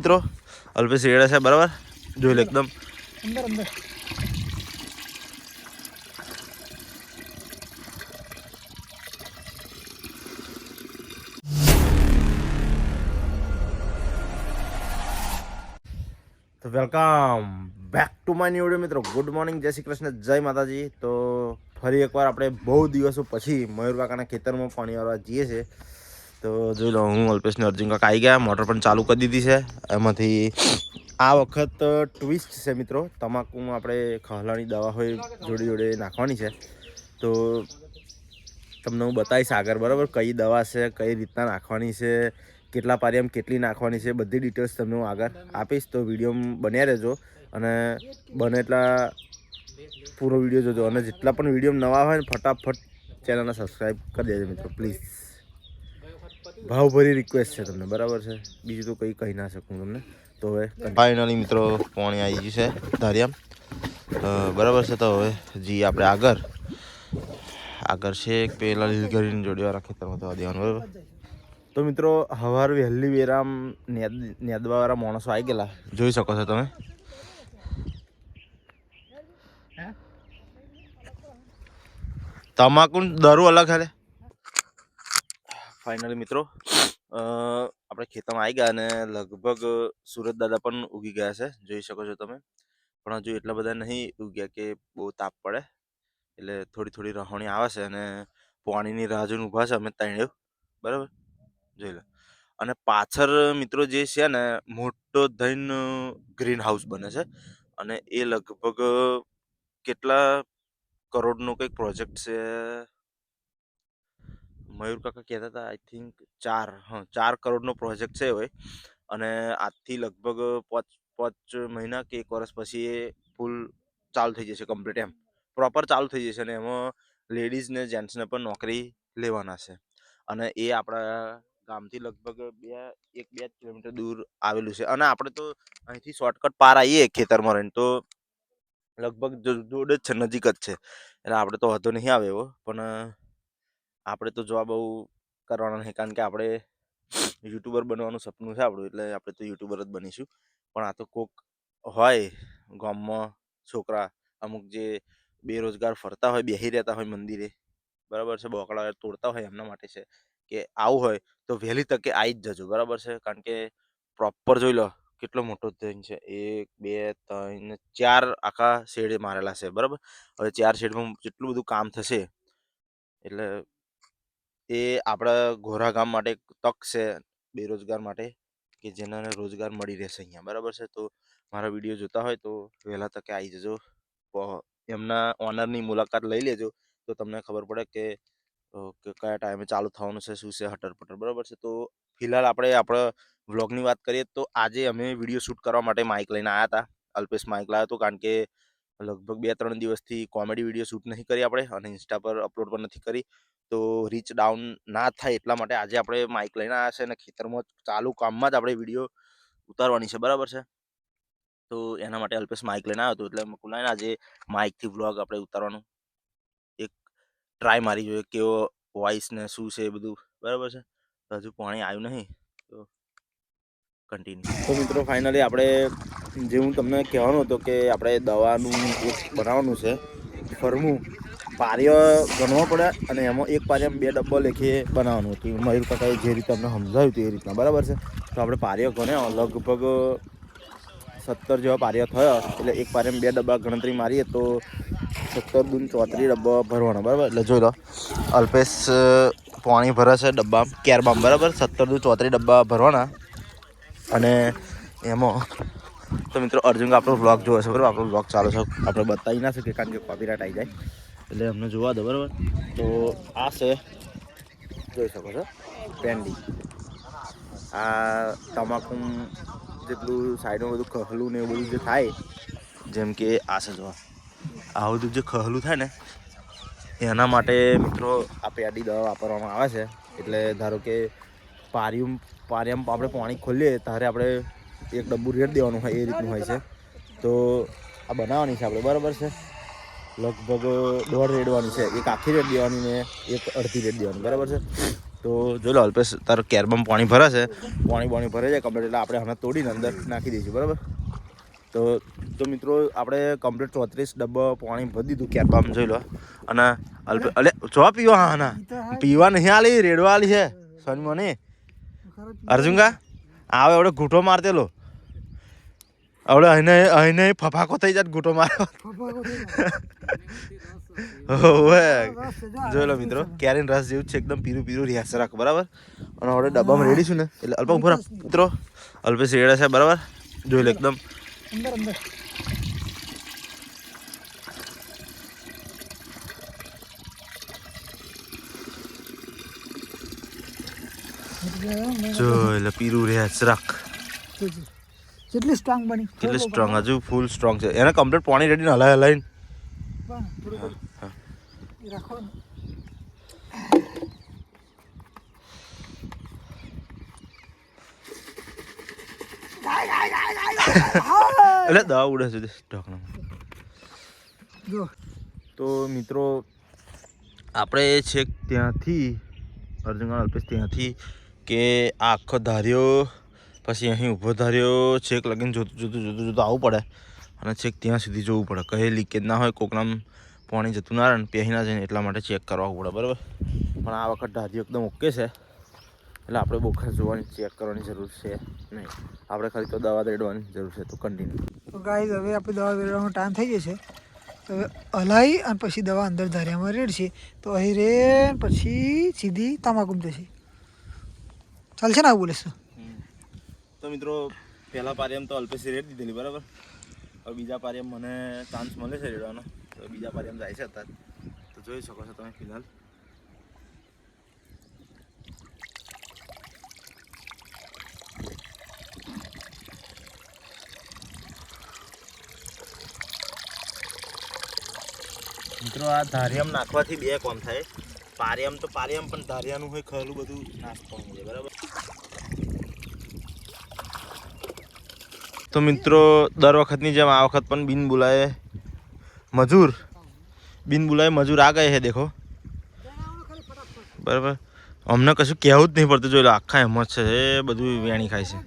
મિત્રો અલ્પેશ રેડા છે બરાબર, જોઈ લો એકદમ અંદર અંદર તો welcome back to my new video. મિત્રો ગુડ મોર્નિંગ, જય શ્રી કૃષ્ણ, જય માતાજી. તો ફરી એકવાર આપણે બહુ દિવસો પછી મયુર કાકાના ખેતરમાં પાણી વાળવા જઈએ છીએ. તો જોઈ લો, હું અલ્પેશને અર્જુન કાકા આવી ગયા, મોટર પણ ચાલુ કરી દીધી છે. એમાંથી આ વખત ટ્વિસ્ટ છે મિત્રો, તમાકુમાં આપણે ખહલાની દવા હોય જોડે જોડે નાખવાની છે. તો તમને હું બતાવીશ આગળ બરાબર, કઈ દવા છે, કઈ રીતના નાખવાની છે, કેટલા પારિયામાં કેટલી નાખવાની છે, બધી ડિટેલ્સ તમને હું આગળ આપીશ. તો વિડીયો બન્યા રહેજો અને બને એટલા પૂરો વિડીયો જોજો. અને જેટલા પણ વિડીયો નવા હોય ને ફટાફટ ચેનલને સબસ્ક્રાઈબ કરી દેજો મિત્રો, પ્લીઝ. ભાવભરી રિક્વેસ્ટ છે તમને, બરાબર છે, બીજું તો કંઈ કહી ના શકું તમને. તો હવે ફાઇનલી મિત્રો પાણી આવી ગયું છે ધારિયામ, બરાબર છે. તો હવે જી આપણે આગળ છે પેલા લીલગરીની જોડીવાળા ખેતરમાં થવા દેવાનું, બરાબર. તો મિત્રો હવાર વહેલી વેરામ નેદવાવાળા માણસો આવી ગયેલા, જોઈ શકો છો તમે. તમાકુ દરું અલગ હાલે. ફાઇનલી મિત્રો આપણે ખેતરમાં આવી ગયા અને લગભગ સુરત દાદા પણ ઉગી ગયા છે, જોઈ શકો છો તમે. પણ હજુ એટલા બધા નહીં ઉગ્યા કે બહુ તાપ પડે, એટલે થોડી થોડી રહોણી આવે છે અને પાણીની રાહ જોઈને ઊભા છે અમે ત્રણેય, બરાબર, જોઈ લો. અને પાછળ મિત્રો જે છે ને મોટો થઈને ગ્રીન હાઉસ બને છે અને એ લગભગ કેટલા કરોડનો કંઈક પ્રોજેક્ટ છે. મયુર કાકા કહેતા હતા, આઈ થિંક 4 કરોડનો પ્રોજેક્ટ છે હોય. અને આજથી લગભગ 5 મહિના કે 1 વર્ષ પછી એ ફૂલ ચાલુ થઈ જશે, કમ્પ્લીટ એમ પ્રોપર ચાલુ થઈ જશે. અને એમાં લેડીઝ ને જેન્ટ્સને પણ નોકરી લેવાના છે. અને એ આપણા ગામથી લગભગ 1-2 કિલોમીટર દૂર આવેલું છે. અને આપણે તો અહીંથી શોર્ટકટ પાર આવીએ ખેતરમાં રહીને તો લગભગ જોડે જ છે, નજીક જ છે. એટલે આપણે તો વાંધો નહીં આવે એવો. પણ આપણે તો જોબ બહુ કરવાના નહીં, કારણ કે આપણે યુટ્યુબર બનવાનું સપનું છે આપણું, એટલે આપણે તો યુટ્યુબર જ બનીશું. પણ આ તો કોક હોય ગામમાં છોકરા અમુક જે બેરોજગાર ફરતા હોય, બેસી રહેતા હોય મંદિરે, બરાબર છે, બોકડા તોડતા હોય, એમના માટે છે કે આવું હોય તો વહેલી તકે આવી જ જજો, બરાબર છે. કારણ કે પ્રોપર જોઈ લો કેટલો મોટો થઈને છે, 1 2 3 4 આખા શેડ મારેલા છે, બરાબર. હવે 4 શેડમાં જેટલું બધું કામ થશે એટલે એ આપણા ગોરા ગામ માટે તક છે, બેરોજગાર માટે, કે જેને રોજગાર મળી રહેશે અહીંયા, બરાબર છે. તો મારા વિડીયો જોતા હોય તો વહેલા તકે આવી જજો, એમના ઓનરની મુલાકાત લઈ લેજો, તો તમને ખબર પડે કે કયા ટાઈમે ચાલુ થવાનું છે, શું છે, હટર પટર, બરાબર છે. તો ફિલહાલ આપણે આપણા વ્લોગની વાત કરીએ તો આજે અમે વિડીયો શૂટ કરવા માટે માઇક લઈને આવ્યા હતા. અલ્પેશ માઇક લાવ્યો હતો, કારણ કે લગભગ 2-3 દિવસથી કોમેડી વિડીયો શૂટ નહીં કરી આપણે, અને ઇન્સ્ટા પર અપલોડ પણ નથી કરી. તો રીચ ડાઉન ના થાય એટલા માટે આજે આપણે માઇક લઈને આવ્યા છે અને ખેતરમાં ચાલુ કામમાં જ આપણે વિડીયો ઉતારવાની છે, બરાબર છે. તો એના માટે અલ્પેશ માઇક લઈને આવ્યો હતો, એટલે મુકુલાઈને આજે માઇકથી વ્લોગ આપણે ઉતારવાનું એક ટ્રાય મારી જોઈએ, કેવો વોઇસ ને શું છે એ બધું, બરાબર છે. તો હજુ પાણી આવ્યું નહીં, તો કન્ટિન્યુ. તો મિત્રો ફાઇનલી આપણે જે હું તમને કહેવાનું હતો કે આપણે દવાનું એક બનાવવાનું છે ફરમું, પારીઓ ગણવો પડે અને એમાં એક પારીયામાં 2 ડબ્બા લેખે બનાવવાનું હતું. મયુર કાકાએ જે રીતે અમને સમજાવ્યું હતું એ રીતના, બરાબર છે. તો આપણે પારીઓ ગણ્યા લગભગ 17 જેવા પારીયા થયા, એટલે એક પારીયામાં 2 ડબ્બા ગણતરી મારીએ તો 17 દૂન 34 ડબ્બા ભરવાના, બરાબર. એટલે જોઈ લો, અલ્પેશ પાણી ભરે છે ડબ્બામાં, કેરબામાં, બરાબર. 17 દૂન 34 ડબ્બા ભરવાના. અને એમાં તો મિત્રો અર્જુન આપણો બ્લોગ જોવે છે, બરાબર. આપણો બ્લોગ ચાલુ છે, આપણે બતાવી ના શકીએ કારણ કે કોપીરાઇટ આવી જાય, એટલે અમને જોવા દો, બરાબર. તો આ છે, જોઈ શકો છો, પેન્ડી. આ તમાકુ જેટલું સાઈડમાં બધું ખહલું ને એવું બધું જે થાય, જેમ કે આ છે, જો આ બધું જે ખહલું થાય ને એના માટે મિત્રો આ પેડી દવા વાપરવામાં આવે છે. એટલે ધારો કે પારિયામાં આપણે પાણી ખોલીએ ત્યારે આપણે એક ડબ્બુ રેડ દેવાનું હોય, એ રીતનું હોય છે. તો આ બનાવવાની છે આપણે, બરાબર છે. લગભગ 1.5 રેડવાની છે, એક આખી રેડ દેવાની ને એક અડધી રેડ દેવાની, બરાબર છે. તો જોઈ લો અલ્પેશ તારો કેરબમ પાણી ભરે છે, પાણી ભરે જાય કમ્પ્લીટ, એટલે આપણે હમણાં તોડીને અંદર નાખી દઈશું બરાબર. તો મિત્રો આપણે કમ્પ્લીટ 34 ડબ્બા પાણી ભરી દીધું કેરબમ જોઈ લો. અને અલે જો પીવા હા પીવા નહીં આલી રેડવા આલી છે સોની મને અર્જુનકા આવે એવડે ઘૂંટો મારતેલો હવે અહીં ફફાકો થઈ જાય ઘૂંટો માર્યો. જોઈ લો મિત્રો કેરીન રસ જેવું છે એકદમ પીરું રિયાસ રાખ બરાબર. અને હવે ડબ્બામાં રેડી છું ને એટલે અલ્પા ઉભો મિત્રો અલ્પેશ રેડા છે બરાબર. જોઈ લો એકદમ જોઈ લો પીરું રિયાસ રાખ કેટલી સ્ટ્રોંગ બની, કેટલી સ્ટ્રોંગ, હજુ ફૂલ સ્ટ્રોંગ છે. એને કમ્પ્લીટ પાણી રેડી હલાઈને એટલે દવા ઉડે સુધી ઢોકણા. તો મિત્રો આપણે છેક ત્યાંથી અર્જુન અલ્પેશ ત્યાંથી કે આ આખો ધાર્યો પછી અહીં ઊભો ધાર્યો છેક લગીને જોતું આવવું પડે અને છેક ત્યાં સુધી જોવું પડે કઈ લીકેજ ના હોય, કોકનામ પાણી જતું ના રહે ને પહેરી ના જાય એટલા માટે ચેક કરવા પડે બરાબર. પણ આ વખત ધાર્યો એકદમ ઓકે છે એટલે આપણે બહુ ખાસ જોવાની ચેક કરવાની જરૂર છે નહીં, આપણે ખાલી તો દવા રેડવાની જરૂર છે. તો કન્ટિન્યુ. તો ગાઈઝ હવે આપણે દવા રેડવાનો ટાઈમ થઈ જશે, તો હવે હલાવી અને પછી દવા અંદર ધાર્યામાં રેડશે તો અહીં રે પછી સીધી તમાકુમ જશે. ચાલશે ને આવું બોલે છે. તો મિત્રો પહેલા પારિયામ તો અલ્પેશ રેડ દીધેલી બરાબર. હવે બીજા પારિયામ મને ચાન્સ મળે છે રેડવાનો, તો બીજા પારિયામ જાય છે અત્યારે. તો જોઈ શકો છો તમે ફિલહાલ મિત્રો આ ધારિયામ નાખવાથી બે કોમ થાય. પારિયામ તો પારિયામ પણ ધારિયાનું હોય ખરું બધું નાશ પામવું છે બરાબર. તો મિત્રો દર વખતની જેમ આ વખત પણ બિન બોલાય મજૂર આ ગયે છે દેખો બરાબર. અમને કશું કહેવું જ નહીં પડતું, જોઈ લો આખા એમ જ છે એ બધું વેણી ખાય છે.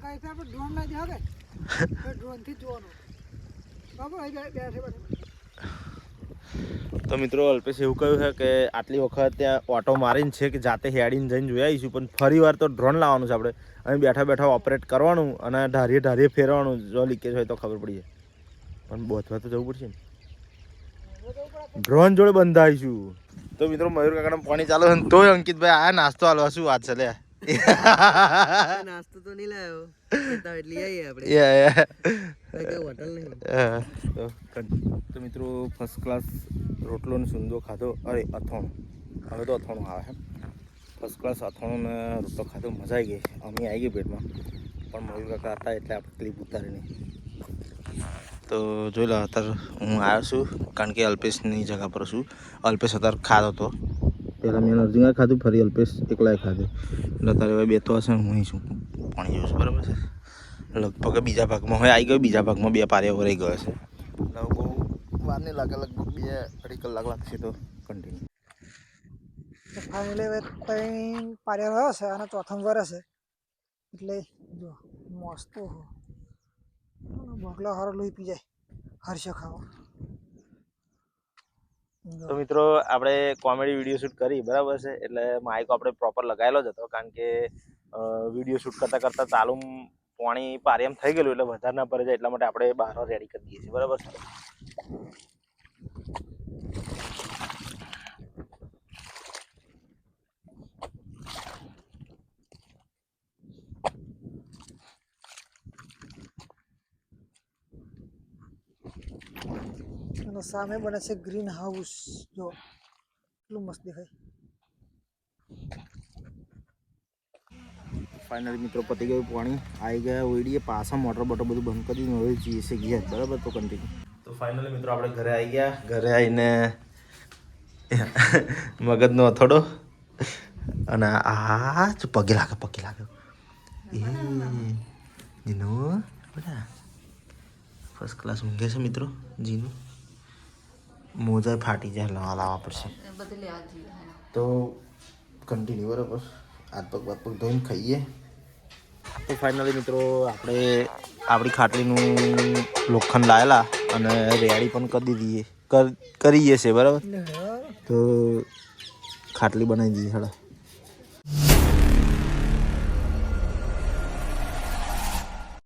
તો મિત્રો અલ્પેશ એવું કહ્યું છે કે આટલી વખત ત્યાં ઓટો મારીને છે કે જાતે હેડીને જઈને જોઈ આવીશું, પણ ફરી વાર તો ડ્રોન લાવવાનું છે આપણે. અહીં બેઠા ઓપરેટ કરવાનું અને ઢારીએ ફેરવાનું, જો લીકેજ હોય તો ખબર પડી જાય. પણ બોથવા તો જવું પડશે ને, ડ્રોન જોડે બંધાઈશું. તો મિત્રો મયુર કાકાના પાણી ચાલુ છે તોય અંકિતભાઈ આ નાસ્તો હાલવા શું વાત છે લે. નાસ્તો તો નહીં લાવ્યો એટલે આવીએ આપણે હોટલ નહીં. તો મિત્રો ફર્સ્ટ ક્લાસ રોટલો ને સૂંદો ખાધો, અરે અથાણું, હવે તો અથાણું આવે છે. ફર્સ્ટ ક્લાસ અથાણું ને રોટલો ખાધો, મજા આવી ગઈ. અમે આવી ગઈ પેટમાં, પણ મયુર કાકા હતા એટલે આપણે ક્લિપ ઉતારી નહીં. તો જોઈ લો અત્યારે હું આવ્યો છું કારણ કે અલ્પેશની જગ્યા પર છું. અલ્પેશ અત્યારે ખાધો હતો, પહેલાં મેં અર્જુને ખાધું, ફરી અલ્પેશ એકલાએ ખાધું. એટલે અત્યારે હવે બે તો હશે હું અહીં છું પાણી જોઉં છું બરાબર છે. લગભગ બીજા ભાગમાં હવે આવી ગયો, બીજા ભાગમાં બે પારિયાઓ રહી ગયો છે. એટલે બહુ વાર નહીં લાગે, લગભગ 2-2.5 કલાક લાગશે. તો કન્ટિન્યુ. ફાઇનલી હવે 3 પારિયા રહ્યો છે અને ચોથમ વરસ છે એટલે જો મસ્ત ભોગલા હારો લોહી પી જાય હર્ષ ખાવા. તો મિત્રો આપણે કોમેડી વિડીયો શૂટ કરી બરાબર છે, એટલે માઇક આપણે પ્રોપર લગાવેલો જ હતો કારણ કે વિડીયો શૂટ કરતાં ચાલુ પાણી પારિયામ થઈ ગયેલું એટલે વધારે ના પડે જાય એટલા માટે આપણે બહાર રેડી કરી દઈએ છીએ બરાબર. અને સામે બને છે ગ્રીન હાઉસ, જો કેટલું મસ્ત દેખાય. ફાઇનલી મિત્રો પતી ગયું પાણી, આવી ગયા ઓઈડીએ, પાછા મોટર બોટર બધું બંધ કરી હવે જઈએ ગયા બરાબર. તો કન્ટિન્યુ. તો ફાઇનલી મિત્રો આપણે ઘરે આવી ગયા, ઘરે આવીને મગજનો અથડો અને આ પગે લાગે એ જીનું બધા ફર્સ્ટ ક્લાસ ઊંઘે છે મિત્રો. જીનું મોજા ફાટી જાય, લાવવા પડશે. તો કન્ટિન્યુ બરાબર. હાથ પગ બાદ પગ ધોઈને ખાઈએ. તો ફાઇનલી મિત્રો આપણે આપણી ખાટલીનું લોખંડ લાવેલા અને રેડી પણ કરીએ છીએ બરાબર. તો ખાટલી બનાવી દઈએ.